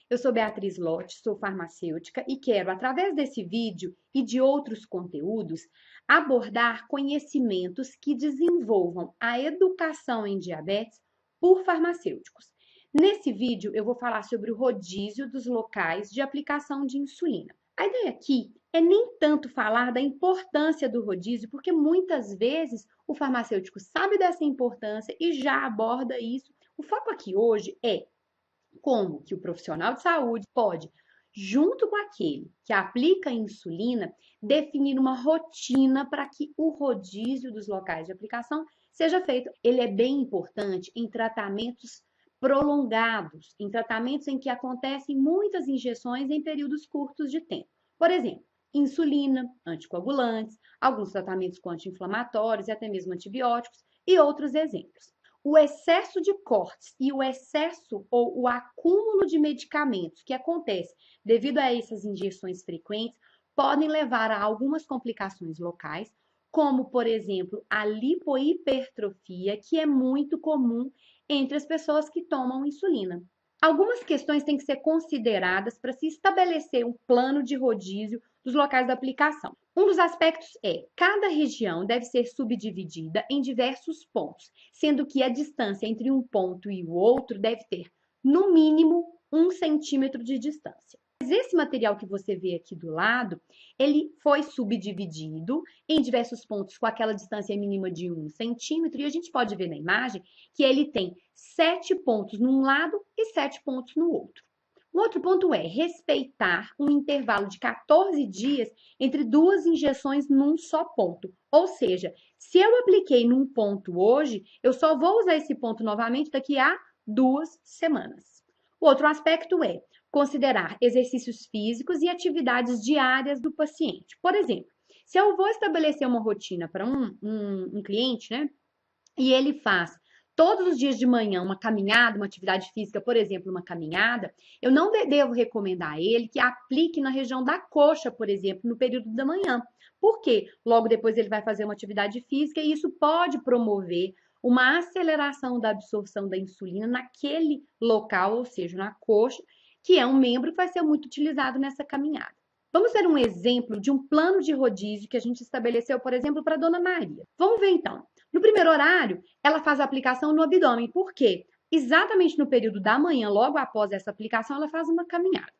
Eu sou Beatriz Lotti, sou farmacêutica e quero, através desse vídeo e de outros conteúdos, abordar conhecimentos que desenvolvam a educação em diabetes por farmacêuticos. Nesse vídeo, eu vou falar sobre o rodízio dos locais de aplicação de insulina. A ideia aqui é nem tanto falar da importância do rodízio, porque muitas vezes o farmacêutico sabe dessa importância e já aborda isso. O foco aqui hoje é como que o profissional de saúde pode, junto com aquele que aplica a insulina, definir uma rotina para que o rodízio dos locais de aplicação seja feito. Ele é bem importante em tratamentos prolongados, em tratamentos em que acontecem muitas injeções em períodos curtos de tempo. Por exemplo, insulina, anticoagulantes, alguns tratamentos com anti-inflamatórios e até mesmo antibióticos e outros exemplos. O excesso de cortes e o excesso ou o acúmulo de medicamentos que acontece devido a essas injeções frequentes podem levar a algumas complicações locais, como, por exemplo, a lipohipertrofia, que é muito comum entre as pessoas que tomam insulina. Algumas questões têm que ser consideradas para se estabelecer um plano de rodízio dos locais da aplicação. Um dos aspectos é, cada região deve ser subdividida em diversos pontos, sendo que a distância entre um ponto e o outro deve ter, no mínimo, 1 centímetro de distância. Mas esse material que você vê aqui do lado, ele foi subdividido em diversos pontos com aquela distância mínima de 1 centímetro, e a gente pode ver na imagem que ele tem 7 pontos num lado e 7 pontos no outro. Um outro ponto é respeitar um intervalo de 14 dias entre duas injeções num só ponto. Ou seja, se eu apliquei num ponto hoje, eu só vou usar esse ponto novamente daqui a 2 semanas. O outro aspecto é considerar exercícios físicos e atividades diárias do paciente. Por exemplo, se eu vou estabelecer uma rotina para um cliente, né, e ele faz todos os dias de manhã uma caminhada, uma atividade física, por exemplo, uma caminhada, eu não devo recomendar a ele que aplique na região da coxa, por exemplo, no período da manhã. Por quê? Logo depois ele vai fazer uma atividade física e isso pode promover uma aceleração da absorção da insulina naquele local, ou seja, na coxa, que é um membro que vai ser muito utilizado nessa caminhada. Vamos ver um exemplo de um plano de rodízio que a gente estabeleceu, por exemplo, para a Dona Maria. Vamos ver então. No primeiro horário, ela faz a aplicação no abdômen. Por quê? Exatamente no período da manhã, logo após essa aplicação, ela faz uma caminhada.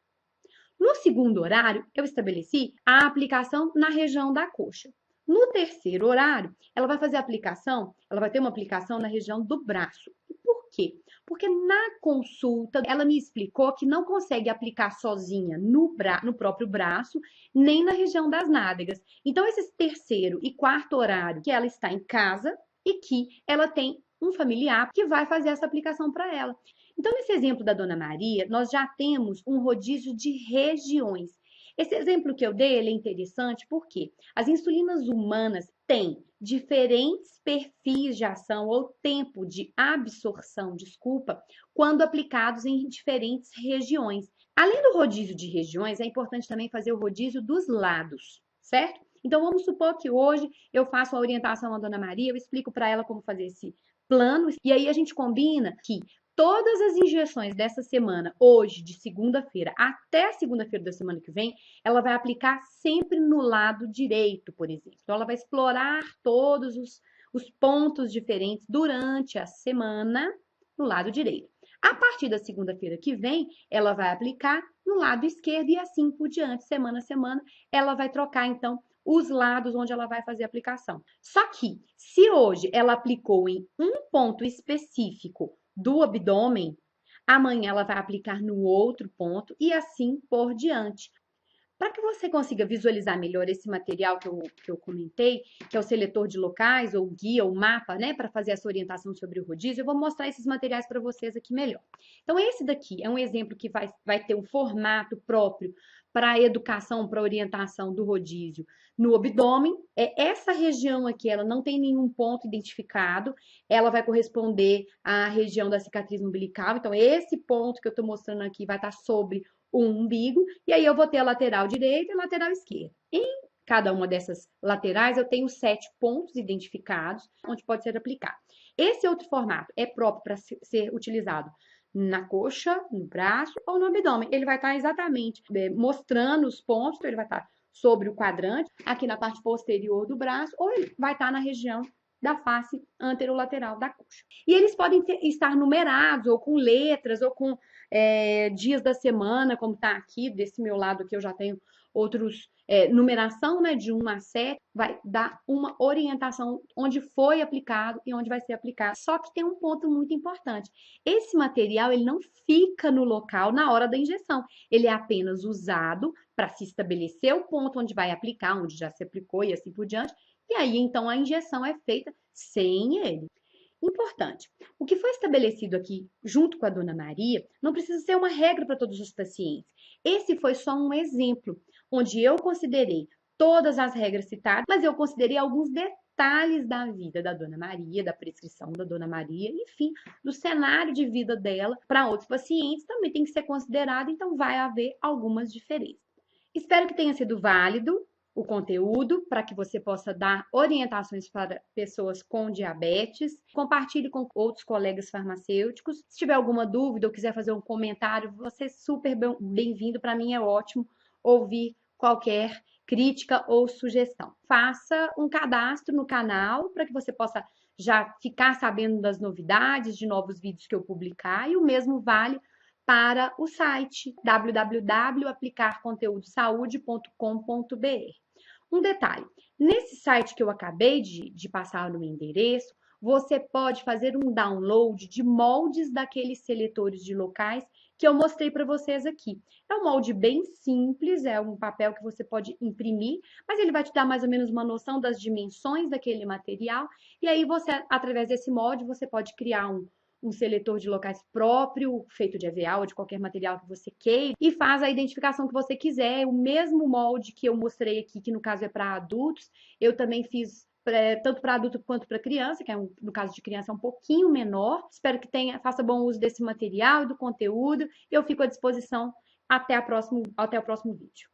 No segundo horário, eu estabeleci a aplicação na região da coxa. No terceiro horário, ela vai fazer a aplicação, ela vai ter uma aplicação na região do braço. E por quê? Porque na consulta ela me explicou que não consegue aplicar sozinha no próprio braço, nem na região das nádegas. Então, esse terceiro e quarto horário que ela está em casa e que ela tem um familiar que vai fazer essa aplicação para ela. Então, nesse exemplo da Dona Maria, nós já temos um rodízio de regiões. Esse exemplo que eu dei ele é interessante porque as insulinas humanas têm diferentes perfis de ação ou tempo de absorção, desculpa, quando aplicados em diferentes regiões. Além do rodízio de regiões, é importante também fazer o rodízio dos lados, certo? Então, vamos supor que hoje eu faço a orientação à Dona Maria, eu explico para ela como fazer esse plano, e aí a gente combina que todas as injeções dessa semana, hoje, de segunda-feira, até a segunda-feira da semana que vem, ela vai aplicar sempre no lado direito, por exemplo. Então, ela vai explorar todos os pontos diferentes durante a semana no lado direito. A partir da segunda-feira que vem, ela vai aplicar no lado esquerdo e assim por diante, semana a semana, ela vai trocar, então, os lados onde ela vai fazer a aplicação. Só que, se hoje ela aplicou em um ponto específico do abdômen, amanhã ela vai aplicar no outro ponto e assim por diante. Para que você consiga visualizar melhor esse material que eu comentei, que é o seletor de locais, ou guia, ou mapa, né, para fazer essa orientação sobre o rodízio, eu vou mostrar esses materiais para vocês aqui melhor. Então, esse daqui é um exemplo que vai ter um formato próprio para a educação, para a orientação do rodízio no abdômen. Essa região aqui, ela não tem nenhum ponto identificado, ela vai corresponder à região da cicatriz umbilical. Então, esse ponto que eu estou mostrando aqui vai estar sobre o umbigo, e aí eu vou ter a lateral direita e a lateral esquerda. Em cada uma dessas laterais, eu tenho 7 pontos identificados, onde pode ser aplicado. Esse outro formato é próprio para ser utilizado na coxa, no braço ou no abdômen. Ele vai estar exatamente mostrando os pontos, então ele vai estar sobre o quadrante, aqui na parte posterior do braço, ou ele vai estar na região da face anterolateral da coxa. E eles podem estar numerados, ou com letras, ou com dias da semana, como está aqui, desse meu lado aqui eu já tenho outros, numeração, né, de 1 a 7, vai dar uma orientação onde foi aplicado e onde vai ser aplicado. Só que tem um ponto muito importante. Esse material, ele não fica no local na hora da injeção. Ele é apenas usado para se estabelecer o ponto onde vai aplicar, onde já se aplicou e assim por diante. E aí, então, a injeção é feita sem ele. Importante. O que foi estabelecido aqui, junto com a Dona Maria, não precisa ser uma regra para todos os pacientes. Esse foi só um exemplo, onde eu considerei todas as regras citadas, mas eu considerei alguns detalhes da vida da Dona Maria, da prescrição da Dona Maria, enfim, do cenário de vida dela para outros pacientes também tem que ser considerado, então vai haver algumas diferenças. Espero que tenha sido válido o conteúdo para que você possa dar orientações para pessoas com diabetes. Compartilhe com outros colegas farmacêuticos. Se tiver alguma dúvida ou quiser fazer um comentário, você é super bem-vindo. Para mim é ótimo ouvir qualquer crítica ou sugestão. Faça um cadastro no canal para que você possa já ficar sabendo das novidades, de novos vídeos que eu publicar, e o mesmo vale para o site www.aplicarconteudosaude.com.br. Um detalhe, nesse site que eu acabei de passar no endereço, você pode fazer um download de moldes daqueles seletores de locais que eu mostrei para vocês aqui. É um molde bem simples, é um papel que você pode imprimir, mas ele vai te dar mais ou menos uma noção das dimensões daquele material, e aí você, através desse molde, você pode criar um seletor de locais próprio, feito de EVA ou de qualquer material que você queira, e faz a identificação que você quiser. O mesmo molde que eu mostrei aqui, que no caso é para adultos, eu também fiz tanto para adulto quanto para criança, que é no caso de criança é um pouquinho menor. Espero que faça bom uso desse material e do conteúdo. Eu fico à disposição até o próximo vídeo.